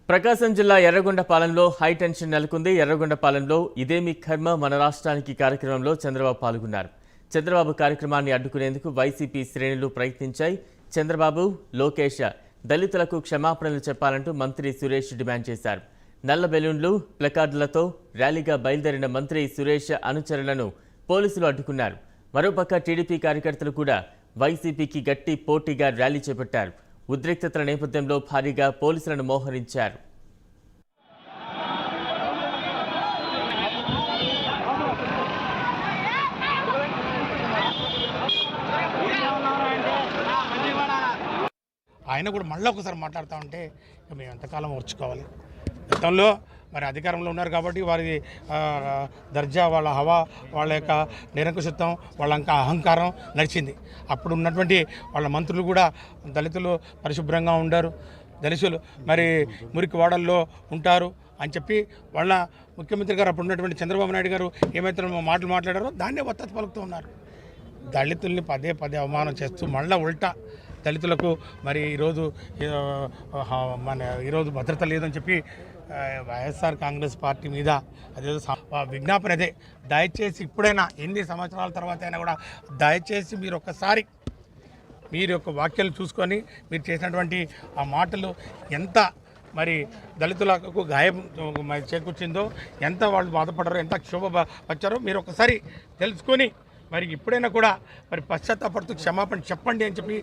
ప్రకాశం జిల్లా ఎర్రగొండపాలెంలో హైటెన్షన్ నెలకొంది. ఎర్రగొండపాలెంలో ఇదేమి కర్మ మన రాష్ట్రానికి కార్యక్రమంలో చంద్రబాబు పాల్గొన్నారు. చంద్రబాబు కార్యక్రమాన్ని అడ్డుకునేందుకు వైసీపీ శ్రేణులు ప్రయత్నించాయి. చంద్రబాబు, లోకేష్ దళితులకు క్షమాపణలు చెప్పాలంటూ మంత్రి సురేష్ డిమాండ్ చేశారు. నల్ల బెలూన్లు, ప్లకార్డులతో ర్యాలీగా బయలుదేరిన మంత్రి సురేష్ అనుచరులను పోలీసులు అడ్డుకున్నారు. మరోపక్క టీడీపీ కార్యకర్తలు కూడా వైసీపీకి గట్టి పోటీగా ర్యాలీ చేపట్టారు. ఉద్రిక్తతల నేపథ్యంలో భారీగా పోలీసులను మోహరించారు. ఆయన కూడా మళ్ళీ ఒకసారి మాట్లాడుతూ ఉంటే మేము ఎంతకాలం ఓర్చుకోవాలి. గతంలో మరి అధికారంలో ఉన్నారు కాబట్టి వారి దర్జా, వాళ్ళ హవా, వాళ్ళ యొక్క నిరంకుశత్వం, వాళ్ళ అహంకారం నడిచింది. అప్పుడు ఉన్నటువంటి వాళ్ళ మంత్రులు కూడా దళితులు పరిశుభ్రంగా ఉండారు, దళితులు మరి మురికి వాడల్లో ఉంటారు అని చెప్పి వాళ్ళ ముఖ్యమంత్రి గారు అప్పుడు ఉన్నటువంటి చంద్రబాబు నాయుడు గారు ఏమైతే మాటలు మాట్లాడారో దాన్నే వత్తత పలుకుతూ ఉన్నారు. దళితుల్ని పదే పదే అవమానం చేస్తూ మళ్ళీ ఉల్టా దళితులకు మరి ఈరోజు భద్రత లేదని చెప్పి వైఎస్ఆర్ కాంగ్రెస్ పార్టీ మీద అదేదో విజ్ఞాపన అదే. దయచేసి ఇప్పుడైనా ఎన్ని సంవత్సరాల తర్వాత అయినా కూడా దయచేసి మీరు ఒక్కసారి మీరు యొక్క వాక్యాలు చూసుకొని మీరు చేసినటువంటి ఆ మాటలు ఎంత మరి దళితులకు గాయం చేకూర్చిందో, ఎంత వాళ్ళు బాధపడ్డారో, ఎంత క్షోభ వచ్చారో మీరు ఒకసారి తెలుసుకొని మరి ఇప్పుడైనా కూడా మరి పశ్చాత్తాపడుతూ క్షమాపణ చెప్పండి అని చెప్పి